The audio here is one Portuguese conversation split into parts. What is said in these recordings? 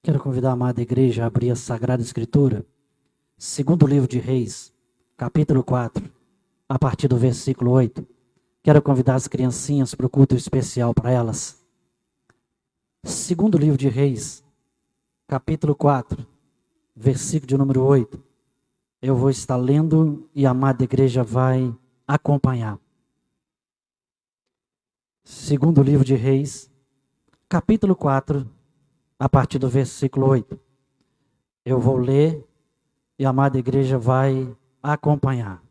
Quero convidar a amada igreja a abrir a Sagrada Escritura, segundo livro de Reis, capítulo 4, a partir do versículo 8. Quero convidar as criancinhas para o culto especial para elas. Segundo livro de Reis, capítulo 4, versículo de número 8. Eu vou estar lendo e a amada igreja vai acompanhar. Segundo livro de Reis, capítulo 4, a partir do versículo 8. Eu vou ler e a amada igreja vai acompanhar.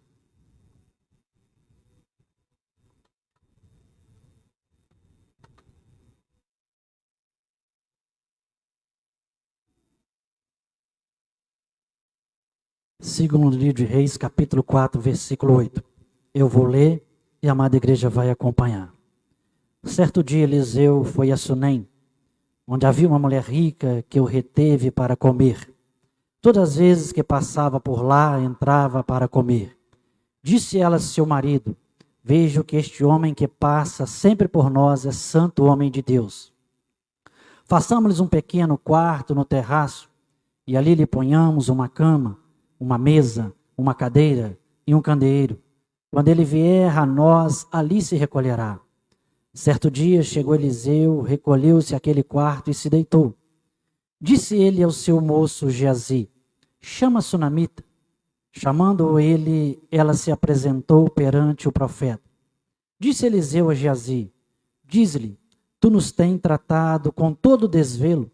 Segundo livro de Reis, capítulo 4, versículo 8. Eu vou ler e a amada igreja vai acompanhar. Certo dia Eliseu foi a Sunem, onde havia uma mulher rica que o reteve para comer. Todas as vezes que passava por lá, entrava para comer. Disse ela a seu marido: vejo que este homem que passa sempre por nós é santo homem de Deus. Façamos-lhes um pequeno quarto no terraço, e ali lhe ponhamos uma cama, uma mesa, uma cadeira e um candeeiro. Quando ele vier a nós, ali se recolherá. Certo dia chegou Eliseu, recolheu-se àquele quarto e se deitou. Disse ele ao seu moço Geazi: chama a sunamita. Chamando ele, ela se apresentou perante o profeta. Disse Eliseu a Geazi: diz-lhe, tu nos tens tratado com todo desvelo.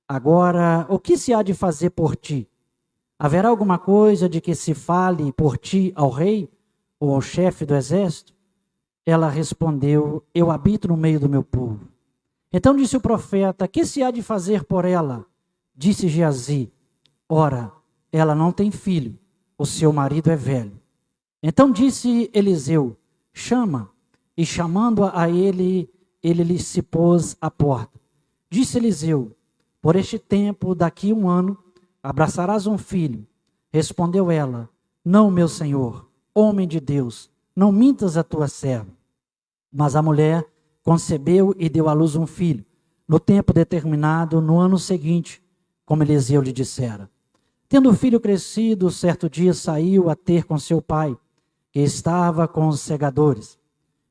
Agora, o que se há de fazer por ti? Haverá alguma coisa de que se fale por ti ao rei ou ao chefe do exército? Ela respondeu: eu habito no meio do meu povo. Então disse o profeta: que se há de fazer por ela? Disse Geazi: ora, ela não tem filho, o seu marido é velho. Então disse Eliseu: chama. E chamando-a a ele lhe se pôs à porta. Disse Eliseu: por este tempo, daqui 1 ano, abraçarás um filho. Respondeu ela: não, meu senhor, homem de Deus, não mintas a tua serva. Mas a mulher concebeu e deu à luz um filho, no tempo determinado, no ano seguinte, como Eliseu lhe dissera. Tendo o filho crescido, certo dia saiu a ter com seu pai, que estava com os segadores.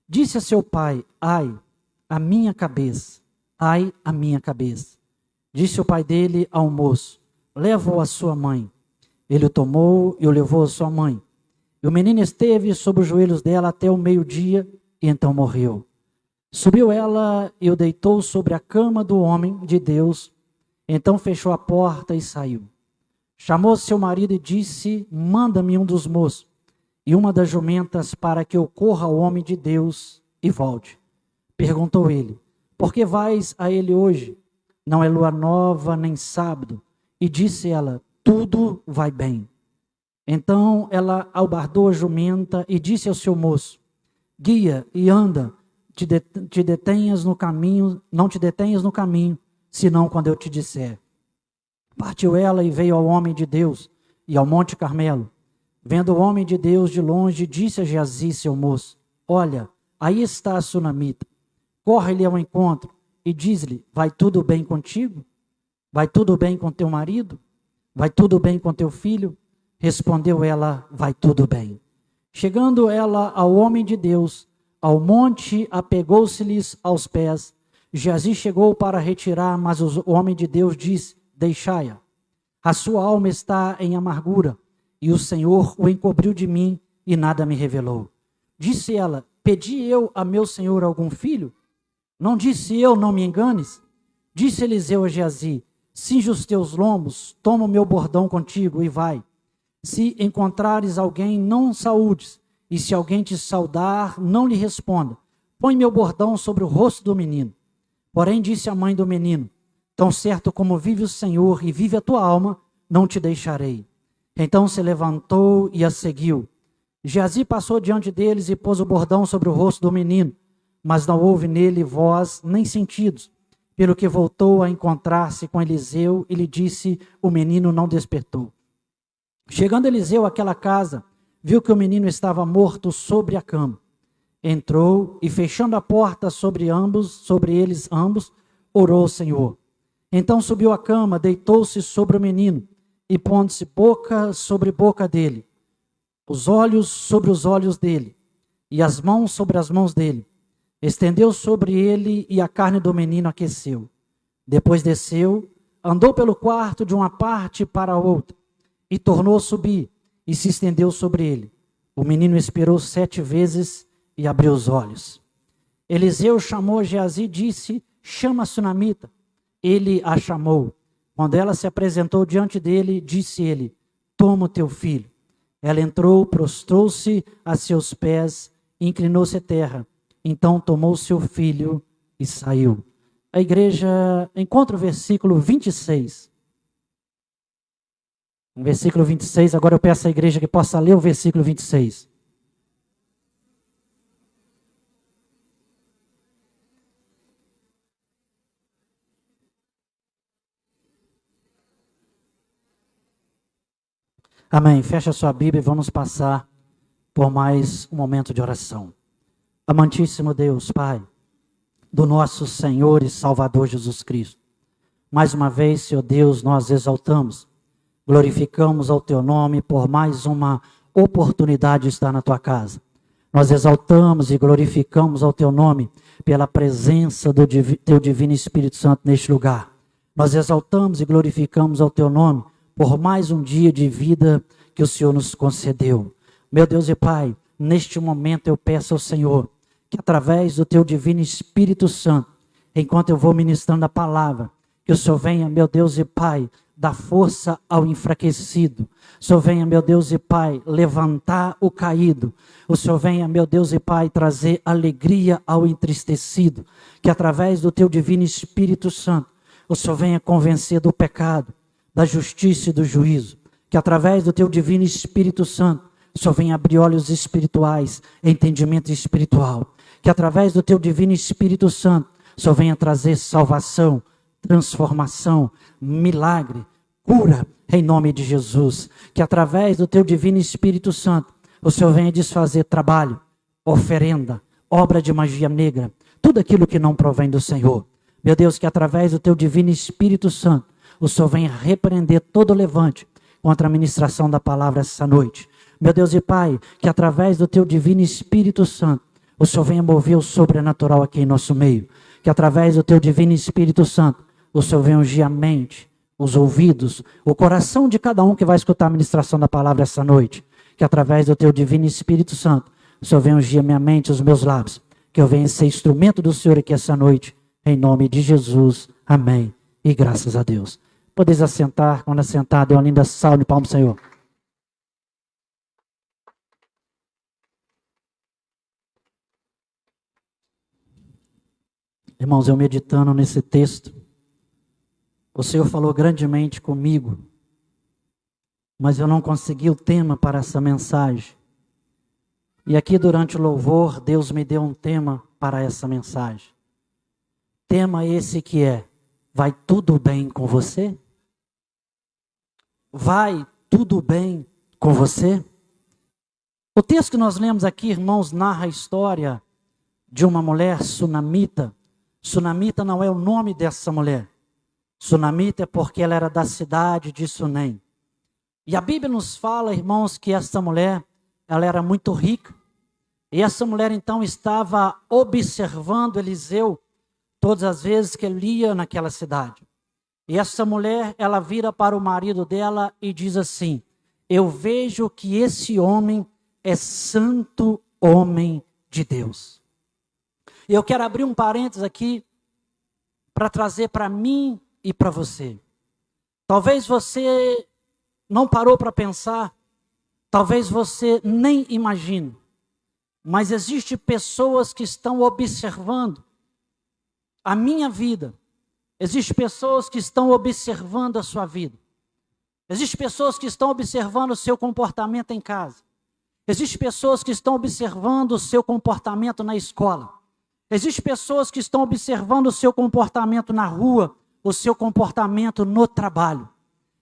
Disse a seu pai: ai, a minha cabeça, ai, a minha cabeça. Disse o pai dele ao moço: leva-o à sua mãe. Ele o tomou e o levou à sua mãe. E o menino esteve sob os joelhos dela até o meio-dia, e então morreu. Subiu ela e o deitou sobre a cama do homem de Deus. Então fechou a porta e saiu. Chamou seu marido e disse: manda-me um dos moços e uma das jumentas para que eu corra ao homem de Deus e volte. Perguntou ele: por que vais a ele hoje? Não é lua nova nem sábado. E disse ela: tudo vai bem. Então ela albardou a jumenta e disse ao seu moço: guia e anda, te detenhas no caminho, não te detenhas no caminho, senão quando eu te disser. Partiu ela e veio ao homem de Deus e ao Monte Carmelo. Vendo o homem de Deus de longe, disse a Geazi, seu moço: olha, aí está a sunamita. Corre-lhe ao encontro e diz-lhe: vai tudo bem contigo? Vai tudo bem com teu marido? Vai tudo bem com teu filho? Respondeu ela: vai tudo bem. Chegando ela ao homem de Deus, ao monte, apegou-se-lhes aos pés. Geazi chegou para retirar, mas o homem de Deus disse: deixai-a. A sua alma está em amargura, e o Senhor o encobriu de mim e nada me revelou. Disse ela: pedi eu a meu senhor algum filho? Não disse eu: não me enganes? Disse Eliseu a Geazi: cinge os teus lombos, toma o meu bordão contigo e vai. Se encontrares alguém, não saúdes, e se alguém te saudar, não lhe responda. Põe meu bordão sobre o rosto do menino. Porém disse a mãe do menino: tão certo como vive o Senhor e vive a tua alma, não te deixarei. Então se levantou e a seguiu. Geazi passou diante deles e pôs o bordão sobre o rosto do menino, mas não houve nele voz nem sentidos, pelo que voltou a encontrar-se com Eliseu e lhe disse: o menino não despertou. Chegando Eliseu àquela casa, viu que o menino estava morto sobre a cama. Entrou e, fechando a porta sobre eles ambos, orou ao Senhor. Então subiu à cama, deitou-se sobre o menino, e pondo-se boca sobre boca dele, os olhos sobre os olhos dele, e as mãos sobre as mãos dele, estendeu sobre ele, e a carne do menino aqueceu. Depois desceu, andou pelo quarto de uma parte para a outra, e tornou a subir, e se estendeu sobre ele. O menino expirou 7 vezes e abriu os olhos. Eliseu chamou Geazi e disse: chama a sunamita. Ele a chamou. Quando ela se apresentou diante dele, disse ele: toma o teu filho. Ela entrou, prostrou-se a seus pés, inclinou-se à terra. Então tomou seu filho e saiu. A igreja encontra o versículo 26. No versículo 26, agora eu peço à igreja que possa ler o versículo 26. Amém. Fecha a sua Bíblia e vamos passar por mais um momento de oração. Amantíssimo Deus, Pai, do nosso Senhor e Salvador Jesus Cristo. Mais uma vez, Senhor Deus, nós exaltamos, glorificamos ao Teu nome por mais uma oportunidade de estar na Tua casa. Nós exaltamos e glorificamos ao Teu nome pela presença do Teu Divino Espírito Santo neste lugar. Nós exaltamos e glorificamos ao Teu nome por mais um dia de vida que o Senhor nos concedeu. Meu Deus e Pai, neste momento eu peço ao Senhor que através do Teu Divino Espírito Santo, enquanto eu vou ministrando a palavra, que o Senhor venha, meu Deus e Pai, dar força ao enfraquecido. O Senhor venha, meu Deus e Pai, levantar o caído. O Senhor venha, meu Deus e Pai, trazer alegria ao entristecido. Que através do Teu Divino Espírito Santo, o Senhor venha convencer do pecado, da justiça e do juízo. Que através do Teu Divino Espírito Santo, o Senhor venha abrir olhos espirituais, entendimento espiritual. Que através do Teu Divino Espírito Santo, o Senhor venha trazer salvação, transformação, milagre, cura, em nome de Jesus. Que através do Teu Divino Espírito Santo, o Senhor venha desfazer trabalho, oferenda, obra de magia negra, tudo aquilo que não provém do Senhor. Meu Deus, que através do Teu Divino Espírito Santo, o Senhor venha repreender todo levante contra a ministração da palavra essa noite. Meu Deus e Pai, que através do Teu Divino Espírito Santo, o Senhor venha mover o sobrenatural aqui em nosso meio. Que através do Teu Divino Espírito Santo, o Senhor venha ungir a mente, os ouvidos, o coração de cada um que vai escutar a ministração da palavra essa noite. Que através do Teu Divino Espírito Santo, o Senhor venha ungir a minha mente, os meus lábios. Que eu venha ser instrumento do Senhor aqui essa noite. Em nome de Jesus. Amém. E graças a Deus. Podeis assentar, quando assentar, dê uma linda salva de palmas, Senhor. Irmãos, eu meditando nesse texto, o Senhor falou grandemente comigo, mas eu não consegui o tema para essa mensagem. E aqui durante o louvor, Deus me deu um tema para essa mensagem. Tema esse que é: vai tudo bem com você? Vai tudo bem com você? O texto que nós lemos aqui, irmãos, narra a história de uma mulher sunamita. Sunamita não é o nome dessa mulher. Sunamita é porque ela era da cidade de Sunem. E a Bíblia nos fala, irmãos, que essa mulher, ela era muito rica. E essa mulher então estava observando Eliseu todas as vezes que ele ia naquela cidade. E essa mulher, ela vira para o marido dela e diz assim: eu vejo que esse homem é santo homem de Deus. E eu quero abrir um parênteses aqui para trazer para mim e para você. Talvez você não parou para pensar, talvez você nem imagine, mas existem pessoas que estão observando a minha vida. Existem pessoas que estão observando a sua vida. Existem pessoas que estão observando o seu comportamento em casa. Existem pessoas que estão observando o seu comportamento na escola. Existem pessoas que estão observando o seu comportamento na rua, o seu comportamento no trabalho.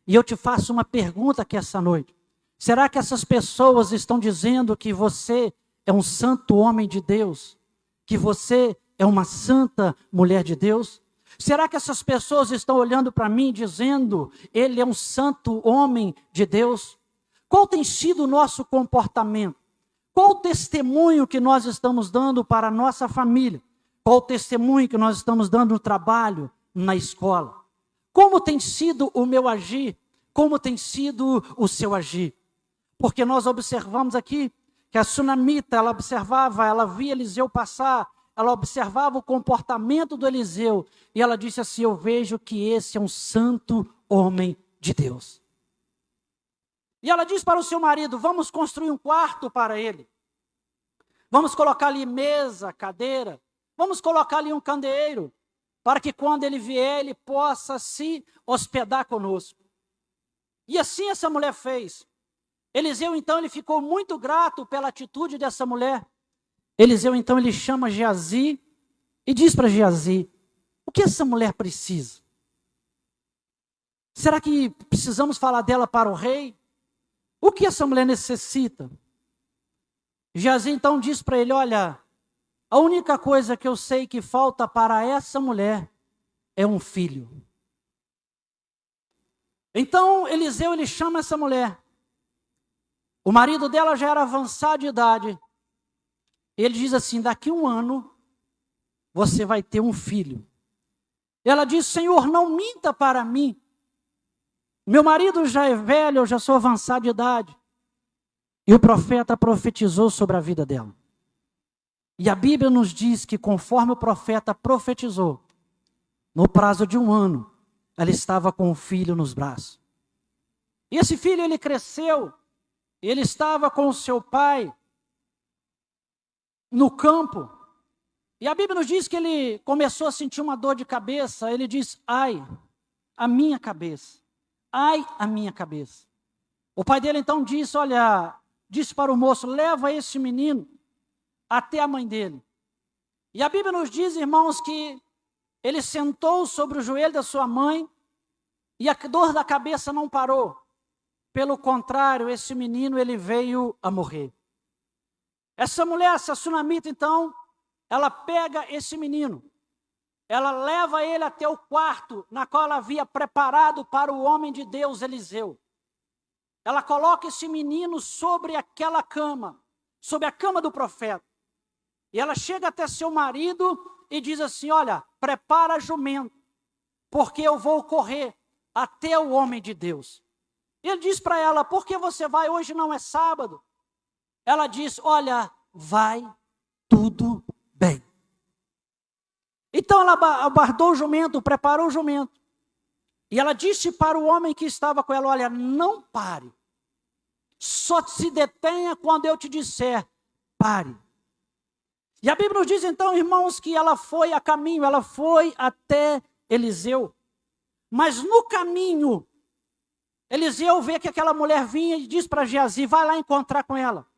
E eu te faço uma pergunta aqui essa noite. Será que essas pessoas estão dizendo que você é um santo homem de Deus? Que você é uma santa mulher de Deus? Será que essas pessoas estão olhando para mim dizendo, ele é um santo homem de Deus? Qual tem sido o nosso comportamento? Qual o testemunho que nós estamos dando para a nossa família? Qual o testemunho que nós estamos dando no trabalho, na escola? Como tem sido o meu agir? Como tem sido o seu agir? Porque nós observamos aqui que a sunamita, ela observava, ela via Eliseu passar, ela observava o comportamento do Eliseu, e ela disse assim, eu vejo que esse é um santo homem de Deus. E ela disse para o seu marido, vamos construir um quarto para ele. Vamos colocar ali mesa, cadeira, vamos colocar ali um candeeiro, para que quando ele vier, ele possa se hospedar conosco. E assim essa mulher fez. Eliseu, então, ele ficou muito grato pela atitude dessa mulher. Eliseu, então, ele chama Geazi e diz para Geazi, o que essa mulher precisa? Será que precisamos falar dela para o rei? O que essa mulher necessita? Geazi, então, diz para ele, olha, a única coisa que eu sei que falta para essa mulher é um filho. Então, Eliseu, ele chama essa mulher. O marido dela já era avançado de idade. Ele diz assim, daqui 1 ano, você vai ter um filho. Ela diz, Senhor, não minta para mim. Meu marido já é velho, eu já sou avançado de idade. E o profeta profetizou sobre a vida dela. E a Bíblia nos diz que conforme o profeta profetizou, no prazo de 1 ano, ela estava com um filho nos braços. E esse filho, ele cresceu. Ele estava com o seu pai no campo. E a Bíblia nos diz que ele começou a sentir uma dor de cabeça. Ele diz, ai, a minha cabeça. Ai, a minha cabeça. O pai dele então disse, olha, disse para o moço, leva esse menino até a mãe dele. E a Bíblia nos diz, irmãos, que ele sentou sobre o joelho da sua mãe e a dor da cabeça não parou. Pelo contrário, esse menino, ele veio a morrer. Essa mulher, essa sunamita, então, ela pega esse menino, ela leva ele até o quarto na qual ela havia preparado para o homem de Deus, Eliseu. Ela coloca esse menino sobre aquela cama, sobre a cama do profeta. E ela chega até seu marido e diz assim, olha, prepara jumento, porque eu vou correr até o homem de Deus. Ele diz para ela, por que você vai? Hoje não é sábado. Ela diz, olha, vai tudo bem. Então ela abardou o jumento, preparou o jumento. E ela disse para o homem que estava com ela, olha, não pare. Só se detenha quando eu te disser, pare. E a Bíblia nos diz então, irmãos, que ela foi a caminho, ela foi até Eliseu. Mas no caminho, Eliseu vê que aquela mulher vinha e diz para Geazi, vai lá encontrar com ela.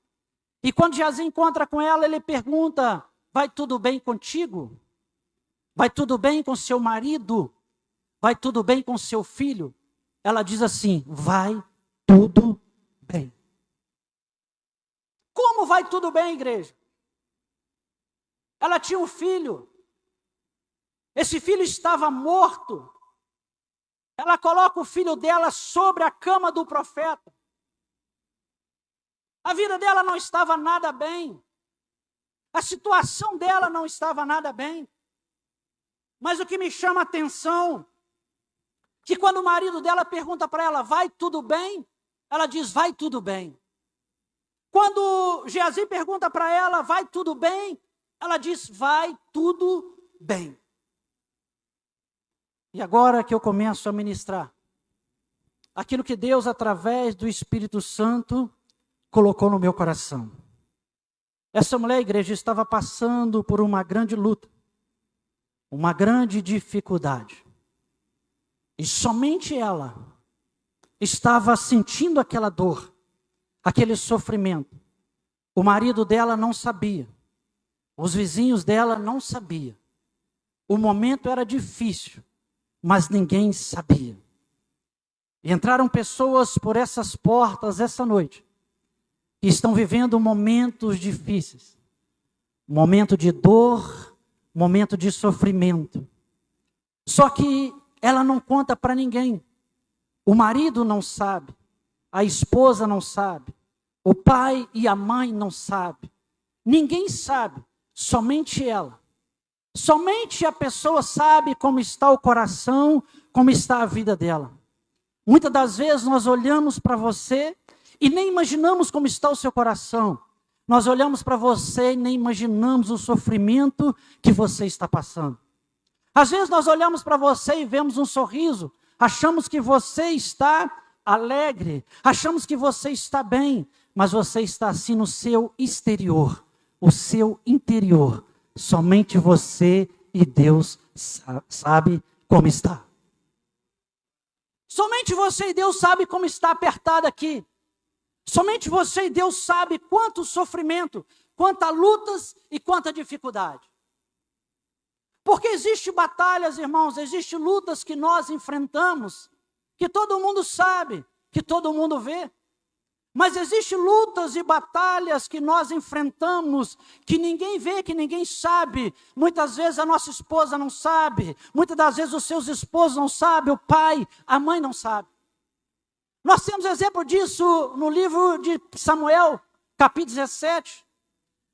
E quando Geazi encontra com ela, ele pergunta, vai tudo bem contigo? Vai tudo bem com seu marido? Vai tudo bem com seu filho? Ela diz assim, vai tudo bem. Como vai tudo bem, igreja? Ela tinha um filho. Esse filho estava morto. Ela coloca o filho dela sobre a cama do profeta. A vida dela não estava nada bem. A situação dela não estava nada bem. Mas o que me chama a atenção, que quando o marido dela pergunta para ela, vai tudo bem? Ela diz, vai tudo bem. Quando Geazi pergunta para ela, vai tudo bem? Ela diz, vai tudo bem. E agora que eu começo a ministrar aquilo que Deus, através do Espírito Santo, colocou no meu coração. Essa mulher, igreja, estava passando por uma grande luta, uma grande dificuldade. E somente ela estava sentindo aquela dor, aquele sofrimento. O marido dela não sabia, os vizinhos dela não sabiam. O momento era difícil, mas ninguém sabia. E entraram pessoas por essas portas essa noite, que estão vivendo momentos difíceis, momento de dor, momento de sofrimento. Só que ela não conta para ninguém. O marido não sabe, a esposa não sabe, o pai e a mãe não sabem. Ninguém sabe, somente ela. Somente a pessoa sabe como está o coração, como está a vida dela. Muitas das vezes nós olhamos para você e nem imaginamos como está o seu coração. Nós olhamos para você e nem imaginamos o sofrimento que você está passando. Às vezes nós olhamos para você e vemos um sorriso, achamos que você está alegre, achamos que você está bem, mas você está assim no seu exterior, o seu interior. Somente você e Deus sabe como está. Somente você e Deus sabe como está apertado aqui. Somente você e Deus sabe quanto sofrimento, quantas lutas e quanta dificuldade. Porque existem batalhas, irmãos, existem lutas que nós enfrentamos, que todo mundo sabe, que todo mundo vê. Mas existem lutas e batalhas que nós enfrentamos, que ninguém vê, que ninguém sabe. Muitas vezes a nossa esposa não sabe, muitas das vezes os seus esposos não sabem, o pai, a mãe não sabe. Nós temos exemplo disso no livro de Samuel, capítulo 17.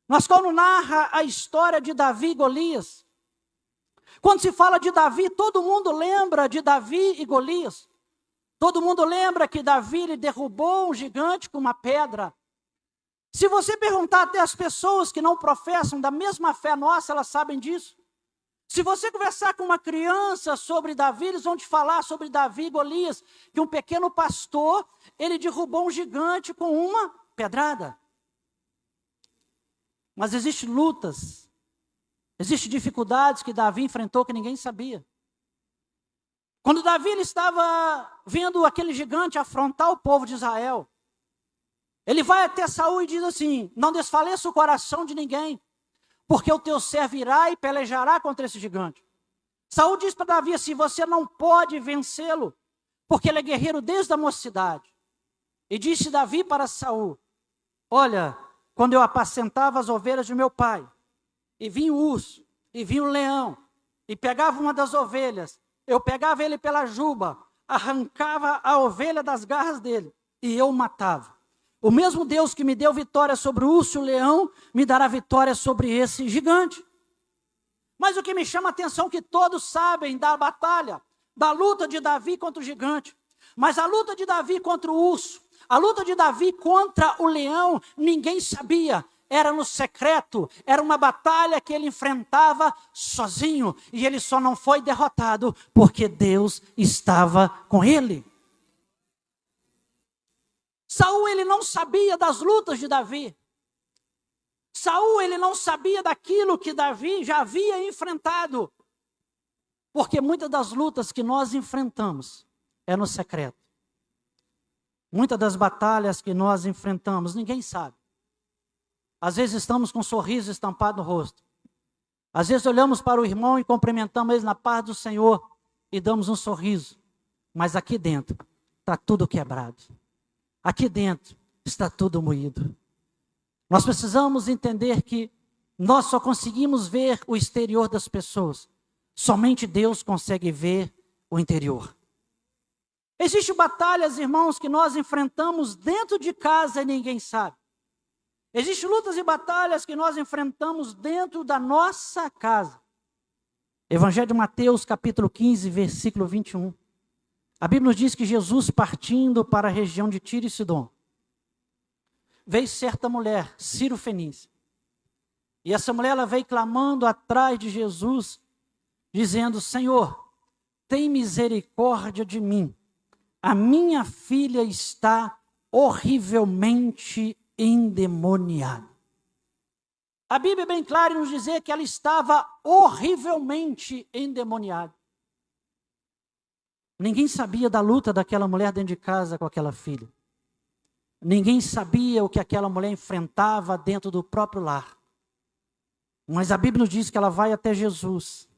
Nós quando narra a história de Davi e Golias. Quando se fala de Davi, todo mundo lembra de Davi e Golias. Todo mundo lembra que Davi ele derrubou um gigante com uma pedra. Se você perguntar até as pessoas que não professam da mesma fé nossa, elas sabem disso. Se você conversar com uma criança sobre Davi, eles vão te falar sobre Davi e Golias, que um pequeno pastor, ele derrubou um gigante com uma pedrada. Mas existem lutas, existem dificuldades que Davi enfrentou que ninguém sabia. Quando Davi ele estava vendo aquele gigante afrontar o povo de Israel, ele vai até Saul e diz assim: não desfaleça o coração de ninguém, porque o teu servo irá e pelejará contra esse gigante. Saul diz para Davi assim: você não pode vencê-lo, porque ele é guerreiro desde a mocidade. E disse Davi para Saul: olha, quando eu apacentava as ovelhas de meu pai, e vinha o urso, e vinha o leão, e pegava uma das ovelhas, eu pegava ele pela juba, arrancava a ovelha das garras dele, e eu o matava. O mesmo Deus que me deu vitória sobre o urso e o leão, me dará vitória sobre esse gigante. Mas o que me chama a atenção é que todos sabem da batalha, da luta de Davi contra o gigante. Mas a luta de Davi contra o urso, a luta de Davi contra o leão, ninguém sabia. Era no secreto, era uma batalha que ele enfrentava sozinho. E ele só não foi derrotado porque Deus estava com ele. Saul ele não sabia das lutas de Davi. Saul ele não sabia daquilo que Davi já havia enfrentado. Porque muitas das lutas que nós enfrentamos é no secreto. Muitas das batalhas que nós enfrentamos, ninguém sabe. Às vezes estamos com um sorriso estampado no rosto. Às vezes olhamos para o irmão e cumprimentamos ele na paz do Senhor e damos um sorriso. Mas aqui dentro está tudo quebrado. Aqui dentro está tudo moído. Nós precisamos entender que nós só conseguimos ver o exterior das pessoas. Somente Deus consegue ver o interior. Existem batalhas, irmãos, que nós enfrentamos dentro de casa e ninguém sabe. Existem lutas e batalhas que nós enfrentamos dentro da nossa casa. Evangelho de Mateus, capítulo 15, versículo 21. A Bíblia nos diz que Jesus, partindo para a região de Tiro e Sidom, veio certa mulher, Ciro Fenícia. E essa mulher ela veio clamando atrás de Jesus, dizendo: Senhor, tem misericórdia de mim. A minha filha está horrivelmente endemoniada. A Bíblia é bem clara em nos dizer que ela estava horrivelmente endemoniada. Ninguém sabia da luta daquela mulher dentro de casa com aquela filha. Ninguém sabia o que aquela mulher enfrentava dentro do próprio lar. Mas a Bíblia nos diz que ela vai até Jesus.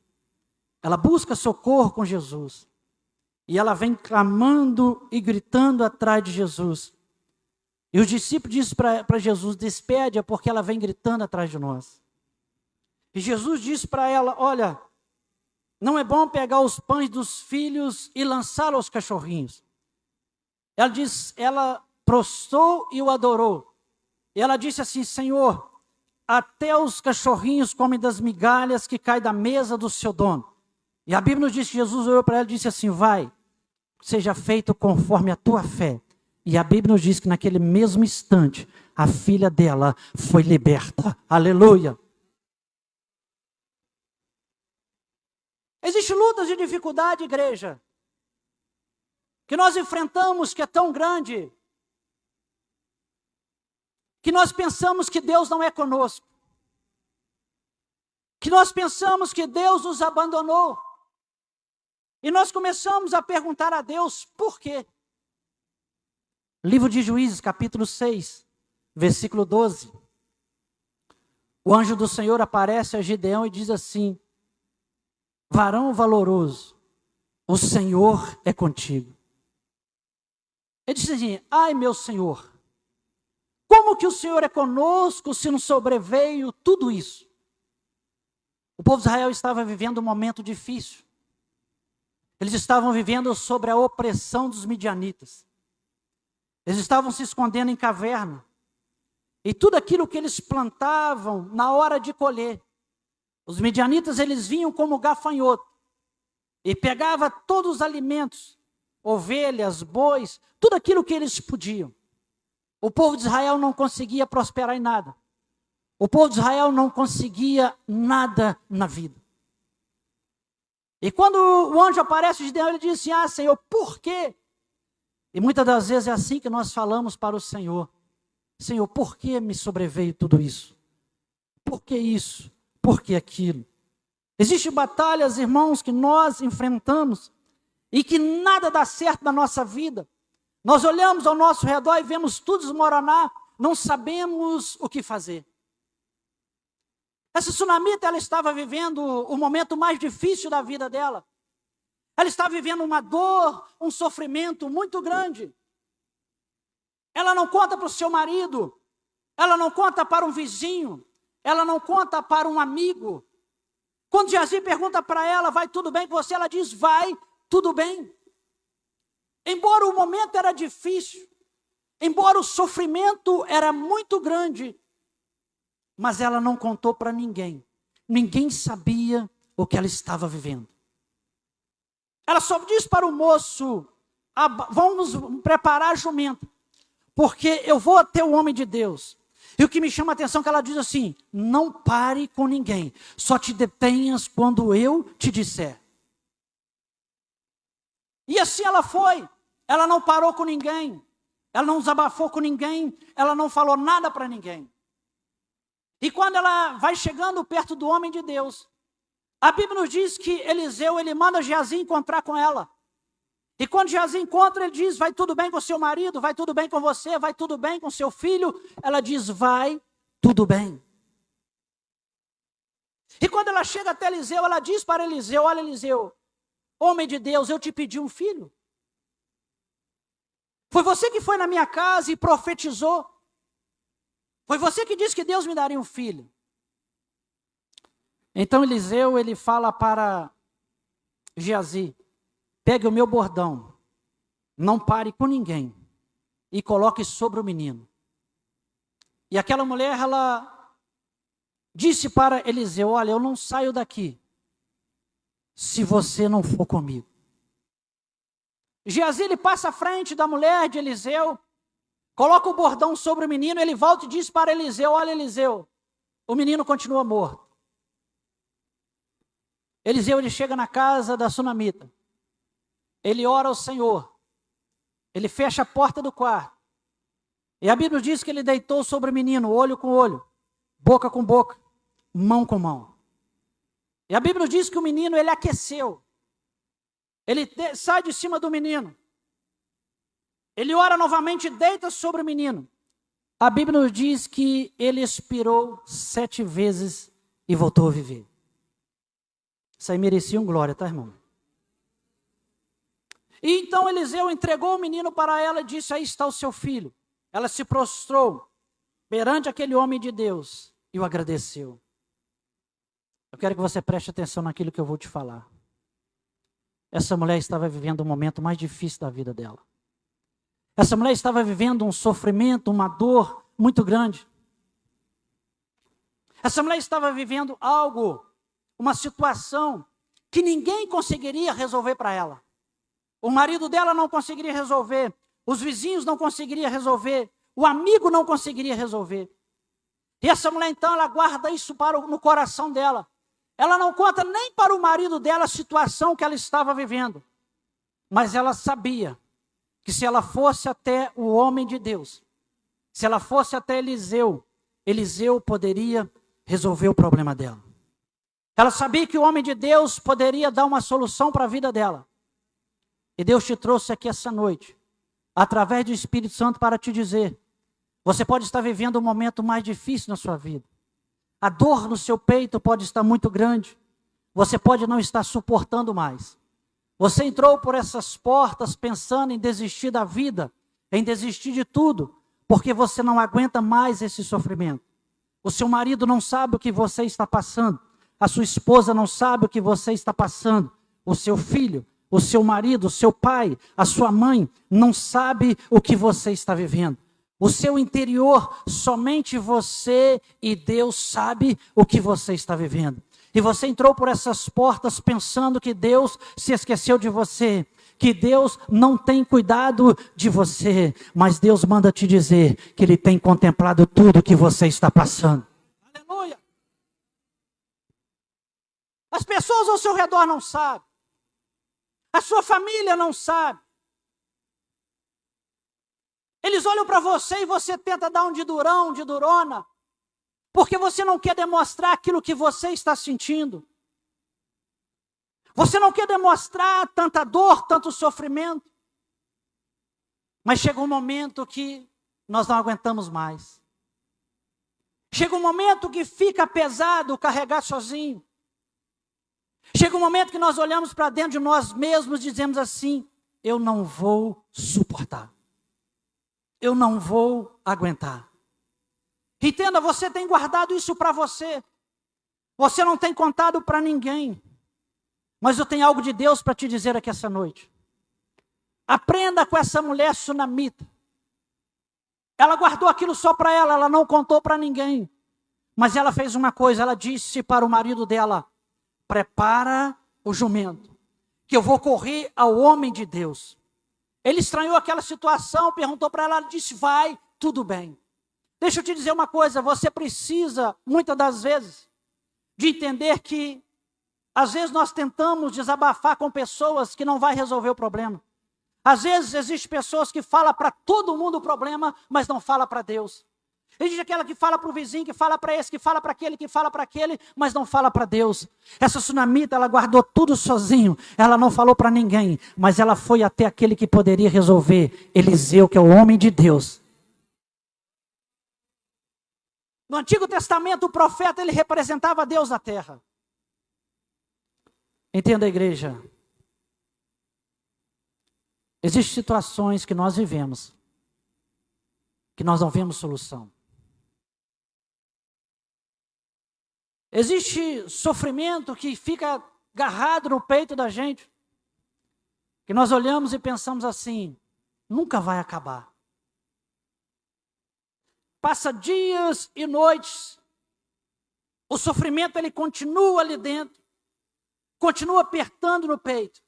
Ela busca socorro com Jesus. E ela vem clamando e gritando atrás de Jesus. E os discípulos dizem para Jesus: despede-a, porque ela vem gritando atrás de nós. E Jesus disse para ela: olha, Não é bom pegar os pães dos filhos e lançá-los aos cachorrinhos. Ela diz, ela prostrou e o adorou. E ela disse assim: Senhor, até os cachorrinhos comem das migalhas que caem da mesa do seu dono. E a Bíblia nos diz que Jesus olhou para ela e disse assim: vai, seja feito conforme a tua fé. E a Bíblia nos diz que naquele mesmo instante, a filha dela foi liberta. Aleluia. Existem lutas e dificuldade, igreja, que nós enfrentamos, que é tão grande, que nós pensamos que Deus não é conosco, que nós pensamos que Deus nos abandonou, e nós começamos a perguntar a Deus por quê. Livro de Juízes, capítulo 6, versículo 12. O anjo do Senhor aparece a Gideão e diz assim: varão valoroso, o Senhor é contigo. Ele disse assim: ai meu Senhor, como que o Senhor é conosco se não sobreveio tudo isso? O povo de Israel estava vivendo um momento difícil. Eles estavam vivendo sobre a opressão dos midianitas. Eles estavam se escondendo em caverna. E tudo aquilo que eles plantavam na hora de colher, os midianitas, eles vinham como gafanhoto e pegava todos os alimentos, ovelhas, bois, tudo aquilo que eles podiam. O povo de Israel não conseguia prosperar em nada. O povo de Israel não conseguia nada na vida. E quando o anjo aparece de Deus, ele diz assim: ah, Senhor, por quê? E muitas das vezes é assim que nós falamos para o Senhor: Senhor, por que me sobreveio tudo isso? Por que isso? Por que aquilo? Existem batalhas, irmãos, que nós enfrentamos e que nada dá certo na nossa vida. Nós olhamos ao nosso redor e vemos tudo desmoronar, não sabemos o que fazer. Essa tsunamita, ela estava vivendo o momento mais difícil da vida dela. Ela estava vivendo uma dor, um sofrimento muito grande. Ela não conta para o seu marido, ela não conta para um vizinho, ela não conta para um amigo. Quando Geazi pergunta para ela: vai tudo bem com você? Ela diz: vai tudo bem. Embora o momento era difícil, embora o sofrimento era muito grande, mas ela não contou para ninguém. Ninguém sabia o que ela estava vivendo. Ela só diz para o moço: vamos preparar a jumenta, porque eu vou até o homem de Deus. E o que me chama a atenção é que ela diz assim: não pare com ninguém, só te detenhas quando eu te disser. E assim ela foi. Ela não parou com ninguém, ela não desabafou com ninguém, ela não falou nada para ninguém. E quando ela vai chegando perto do homem de Deus, a Bíblia nos diz que Eliseu, ele manda Geazi encontrar com ela. E quando Geazi encontra, ele diz: vai tudo bem com seu marido, vai tudo bem com você, vai tudo bem com seu filho. Ela diz: vai tudo bem. E quando ela chega até Eliseu, ela diz para Eliseu: olha, Eliseu, homem de Deus, eu te pedi um filho. Foi você que foi na minha casa e profetizou. Foi você que disse que Deus me daria um filho. Então Eliseu, ele fala para Geazi: pegue o meu bordão, não pare com ninguém e coloque sobre o menino. E aquela mulher, ela disse para Eliseu: olha, eu não saio daqui se você não for comigo. Geazi, ele passa à frente da mulher de Eliseu, coloca o bordão sobre o menino, ele volta e diz para Eliseu: olha, Eliseu, o menino continua morto. Eliseu, ele chega na casa da sunamita, ele ora ao Senhor, ele fecha a porta do quarto, e a Bíblia diz que ele deitou sobre o menino, olho com olho, boca com boca, mão com mão. E a Bíblia diz que o menino, ele aqueceu, ele sai de cima do menino, ele ora novamente, deita sobre o menino. A Bíblia nos diz que ele expirou 7 vezes e voltou a viver. Isso aí merecia um glória, tá, irmão? E então Eliseu entregou o menino para ela e disse: aí está o seu filho. Ela se prostrou perante aquele homem de Deus e o agradeceu. Eu quero que você preste atenção naquilo que eu vou te falar. essa mulher estava vivendo o momento mais difícil da vida dela. Essa mulher estava vivendo um sofrimento, uma dor muito grande. Essa mulher estava vivendo algo, uma situação que ninguém conseguiria resolver para ela. O marido dela não conseguiria resolver, os vizinhos não conseguiriam resolver, o amigo não conseguiria resolver. E essa mulher então, ela guarda isso no coração dela. Ela não conta nem para o marido dela a situação que ela estava vivendo. Mas ela sabia que se ela fosse até o homem de Deus, se ela fosse até Eliseu, Eliseu poderia resolver o problema dela. Ela sabia que o homem de Deus poderia dar uma solução para a vida dela. E Deus te trouxe aqui essa noite, através do Espírito Santo, para te dizer: você pode estar vivendo um momento mais difícil na sua vida. A dor no seu peito pode estar muito grande. Você pode não estar suportando mais. Você entrou por essas portas pensando em desistir da vida, em desistir de tudo, porque você não aguenta mais esse sofrimento. O seu marido não sabe o que você está passando. A sua esposa não sabe o que você está passando. O seu filho, o seu marido, o seu pai, a sua mãe não sabe o que você está vivendo. O seu interior, somente você e Deus sabe o que você está vivendo. E você entrou por essas portas pensando que Deus se esqueceu de você, que Deus não tem cuidado de você, mas Deus manda te dizer que Ele tem contemplado tudo que você está passando. Aleluia! As pessoas ao seu redor não sabem, a sua família não sabe. Eles olham para você e você tenta dar um de durão, de durona, porque você não quer demonstrar aquilo que você está sentindo. Você não quer demonstrar tanta dor, tanto sofrimento. Mas chega um momento que nós não aguentamos mais. Chega um momento que fica pesado carregar sozinho. Chega um momento que nós olhamos para dentro de nós mesmos e dizemos assim: eu não vou suportar. Eu não vou aguentar. Entenda, você tem guardado isso para você. Você não tem contado para ninguém. Mas eu tenho algo de Deus para te dizer aqui essa noite. Aprenda com essa mulher sunamita. Ela guardou aquilo só para ela, ela não contou para ninguém. Mas ela fez uma coisa, ela disse para o marido dela: prepara o jumento, que eu vou correr ao homem de Deus. Ele estranhou aquela situação, perguntou para ela, ela disse: vai, tudo bem. Deixa eu te dizer uma coisa, você precisa, muitas das vezes, de entender que, às vezes nós tentamos desabafar com pessoas que não vai resolver o problema. Às vezes existem pessoas que falam para todo mundo o problema, mas não falam para Deus. Existe aquela que fala para o vizinho, que fala para esse, que fala para aquele, mas não fala para Deus. Essa sunamita, ela guardou tudo sozinho. Ela não falou para ninguém, mas ela foi até aquele que poderia resolver. Eliseu, que é o homem de Deus. No Antigo Testamento, o profeta, ele representava Deus na terra. Entenda, igreja. Existem situações que nós vivemos, que nós não vemos solução. Existe sofrimento que fica agarrado no peito da gente, que nós olhamos e pensamos assim: nunca vai acabar. Passa dias e noites, o sofrimento ele continua ali dentro, continua apertando no peito,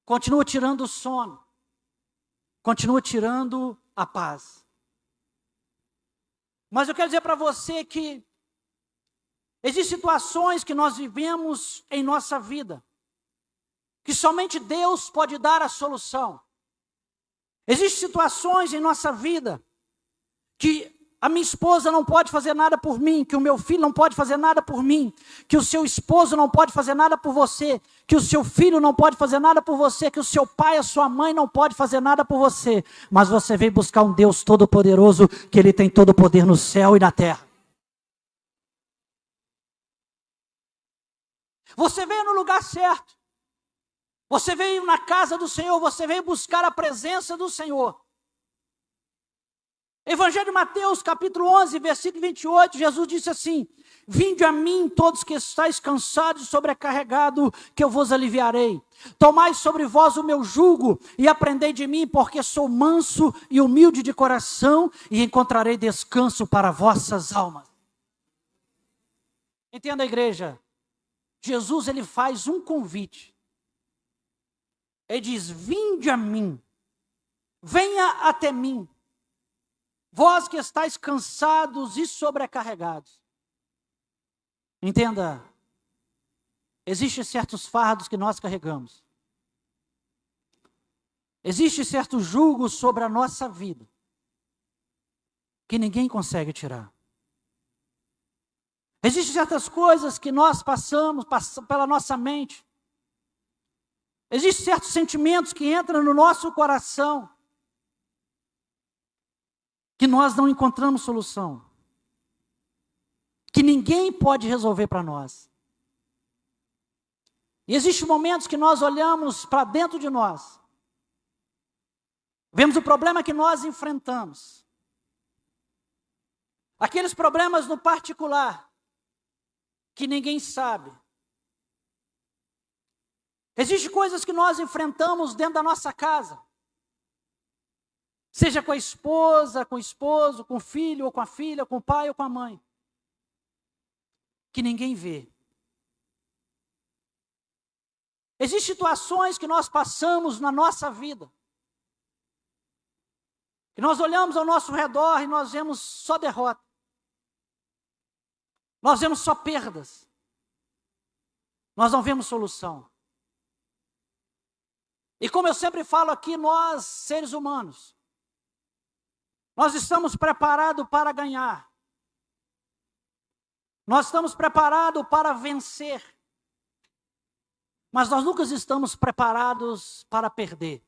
continua tirando o sono, continua tirando a paz. Mas eu quero dizer para você que existem situações que nós vivemos em nossa vida, que somente Deus pode dar a solução. Existem situações em nossa vida que a minha esposa não pode fazer nada por mim, que o meu filho não pode fazer nada por mim, que o seu esposo não pode fazer nada por você, que o seu filho não pode fazer nada por você, que o seu pai, a sua mãe não pode fazer nada por você. Mas você veio buscar um Deus todo-poderoso, que Ele tem todo o poder no céu e na terra. Você veio no lugar certo. Você veio na casa do Senhor, você veio buscar a presença do Senhor. Evangelho de Mateus, capítulo 11, versículo 28, Jesus disse assim: vinde a mim todos que estáis cansados e sobrecarregados, que eu vos aliviarei. Tomai sobre vós o meu jugo e aprendei de mim, porque sou manso e humilde de coração, e encontrarei descanso para vossas almas. Entenda, igreja, Jesus ele faz um convite. Ele diz: vinde a mim, venha até mim, vós que estáis cansados e sobrecarregados. Entenda, existem certos fardos que nós carregamos. Existe certo jugo sobre a nossa vida que ninguém consegue tirar. Existem certas coisas que nós passamos pela nossa mente. Existem certos sentimentos que entram no nosso coração que nós não encontramos solução, que ninguém pode resolver para nós. E existem momentos que nós olhamos para dentro de nós, vemos o problema que nós enfrentamos, aqueles problemas no particular, que ninguém sabe. Existem coisas que nós enfrentamos dentro da nossa casa, seja com a esposa, com o esposo, com o filho, ou com a filha, com o pai ou com a mãe, que ninguém vê. Existem situações que nós passamos na nossa vida, que nós olhamos ao nosso redor e nós vemos só derrota. Nós vemos só perdas. Nós não vemos solução. E como eu sempre falo aqui, nós, seres humanos, nós estamos preparados para ganhar. Nós estamos preparados para vencer. Mas nós nunca estamos preparados para perder.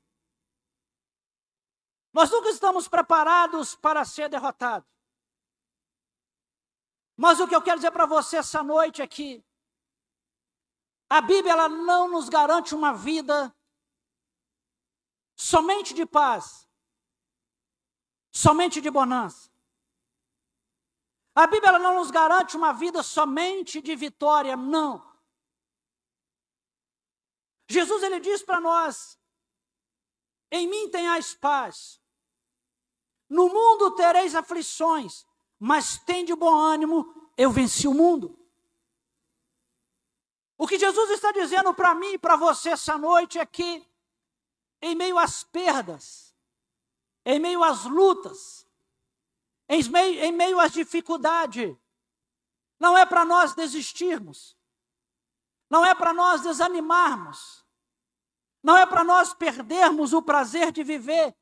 Nós nunca estamos preparados para ser derrotados. Mas o que eu quero dizer para você essa noite é que a Bíblia ela não nos garante uma vida somente de paz, somente de bonança. A Bíblia ela não nos garante uma vida somente de vitória, não. Jesus ele diz para nós: em mim tenhais paz, no mundo tereis aflições, mas tende bom ânimo, eu venci o mundo. O que Jesus está dizendo para mim e para você essa noite é que, em meio às perdas, em meio às lutas, em meio às dificuldades, não é para nós desistirmos, não é para nós desanimarmos, não é para nós perdermos o prazer de viver.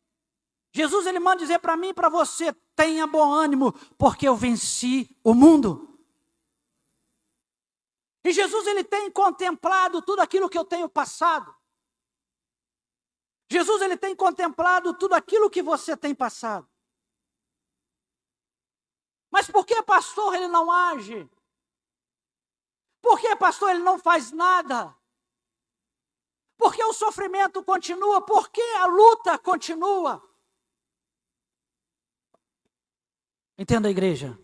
Jesus ele manda dizer para mim e para você: tenha bom ânimo, porque eu venci o mundo. E Jesus ele tem contemplado tudo aquilo que eu tenho passado. Jesus ele tem contemplado tudo aquilo que você tem passado. Mas por que, pastor, ele não age? Por que, pastor, ele não faz nada? Por que o sofrimento continua? Por que a luta continua? Entenda, igreja.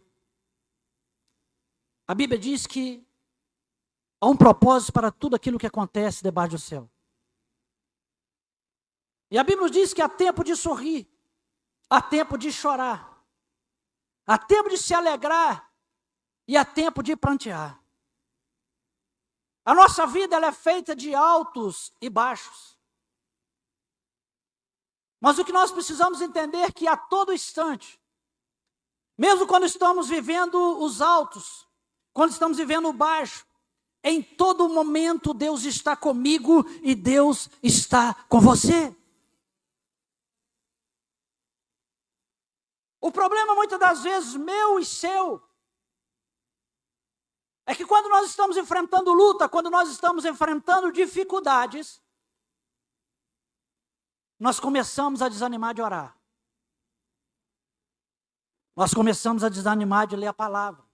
A Bíblia diz que há um propósito para tudo aquilo que acontece debaixo do céu. E a Bíblia diz que há tempo de sorrir, há tempo de chorar, há tempo de se alegrar e há tempo de prantear. A nossa vida ela é feita de altos e baixos. Mas o que nós precisamos entender é que a todo instante, mesmo quando estamos vivendo os altos, quando estamos vivendo o baixo, em todo momento Deus está comigo e Deus está com você. O problema muitas das vezes meu e seu é que quando nós estamos enfrentando luta, quando nós estamos enfrentando dificuldades, nós começamos a desanimar de orar. Nós começamos a desanimar de ler a palavra.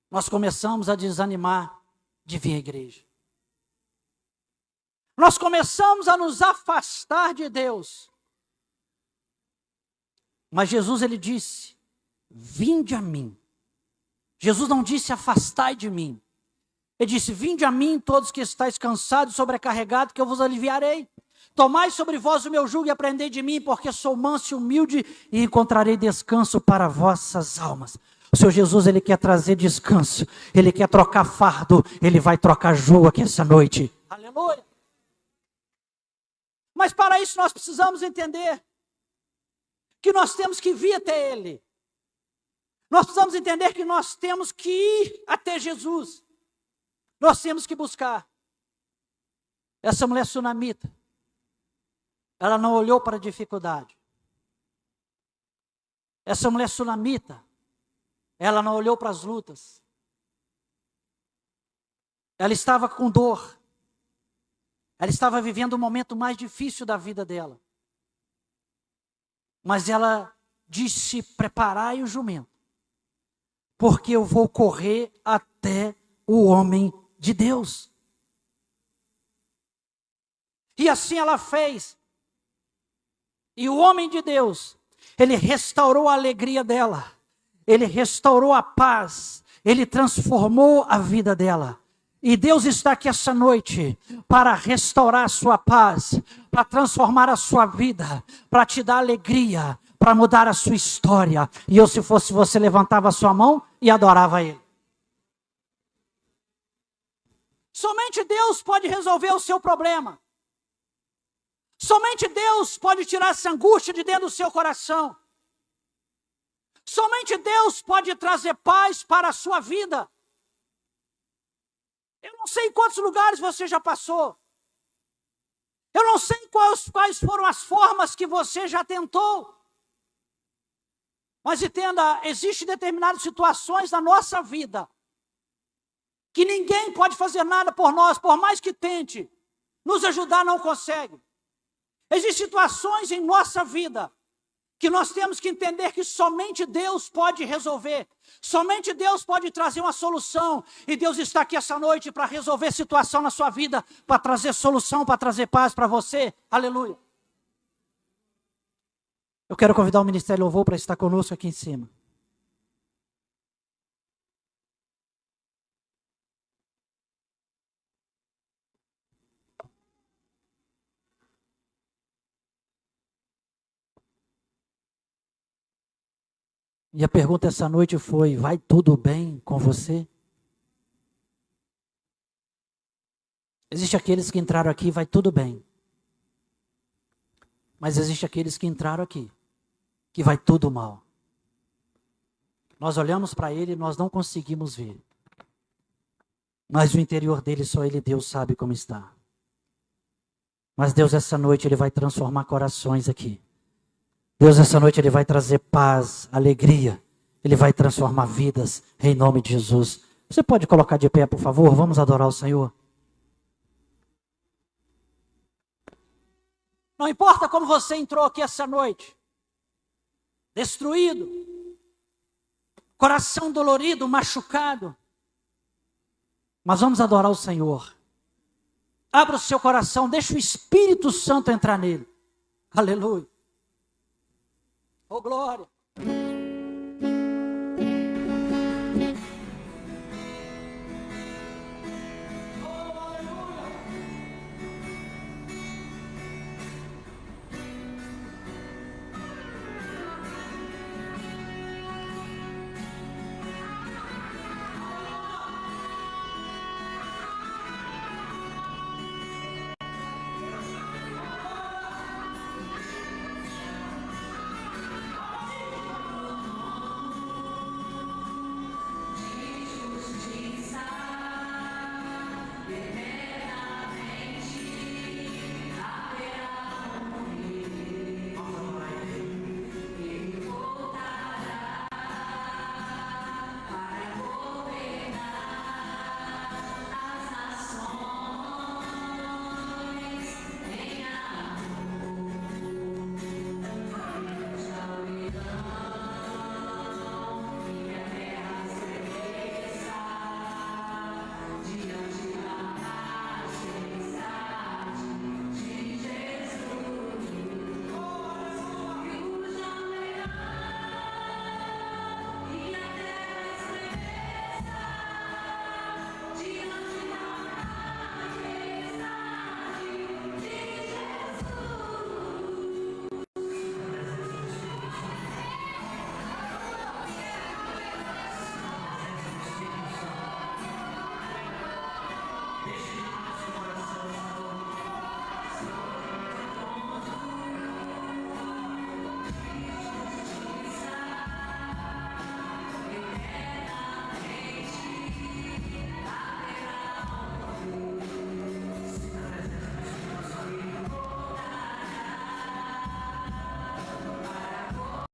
Nós começamos a desanimar de vir à igreja. Nós começamos a nos afastar de Deus. Mas Jesus, ele disse, vinde a mim. Jesus não disse, afastai de mim. Ele disse, vinde a mim todos que estáis cansados e sobrecarregados, que eu vos aliviarei. Tomai sobre vós o meu jugo e aprendei de mim, porque sou manso e humilde, e encontrarei descanso para vossas almas. O Senhor Jesus, ele quer trazer descanso, ele quer trocar fardo, ele vai trocar jugo aqui essa noite. Aleluia! Mas para isso nós precisamos entender que nós temos que vir até ele. Nós precisamos entender que nós temos que ir até Jesus. Nós temos que buscar. Essa mulher sunamita, ela não olhou para a dificuldade. Essa mulher sunamita, ela não olhou para as lutas. Ela estava com dor. Ela estava vivendo o momento mais difícil da vida dela. Mas ela disse, preparai o jumento, porque eu vou correr até o homem de Deus. E assim ela fez. E o homem de Deus, ele restaurou a alegria dela. Ele restaurou a paz. Ele transformou a vida dela. E Deus está aqui essa noite para restaurar a sua paz, para transformar a sua vida, para te dar alegria, para mudar a sua história. E eu, se fosse você, levantava a sua mão e adorava Ele. Somente Deus pode resolver o seu problema. Somente Deus pode tirar essa angústia de dentro do seu coração. Somente Deus pode trazer paz para a sua vida. Eu não sei em quantos lugares você já passou. Eu não sei quais foram as formas que você já tentou. Mas entenda, existem determinadas situações na nossa vida que ninguém pode fazer nada por nós, por mais que tente nos ajudar, não consegue. Existem situações em nossa vida que nós temos que entender que somente Deus pode resolver. Somente Deus pode trazer uma solução. E Deus está aqui essa noite para resolver situação na sua vida, para trazer solução, para trazer paz para você. Aleluia. Eu quero convidar o Ministério Louvor para estar conosco aqui em cima. E a pergunta essa noite foi, vai tudo bem com você? Existem aqueles que entraram aqui, vai tudo bem. Mas existem aqueles que entraram aqui, que vai tudo mal. Nós olhamos para ele e nós não conseguimos ver. Mas o interior dele, só ele, Deus, sabe como está. Mas Deus, essa noite, ele vai transformar corações aqui. Deus, essa noite, ele vai trazer paz, alegria. Ele vai transformar vidas, em nome de Jesus. Você pode colocar de pé, por favor? Vamos adorar o Senhor. Não importa como você entrou aqui essa noite. Destruído. Coração dolorido, machucado. Mas vamos adorar o Senhor. Abra o seu coração, deixa o Espírito Santo entrar nele. Aleluia. Oh, glória.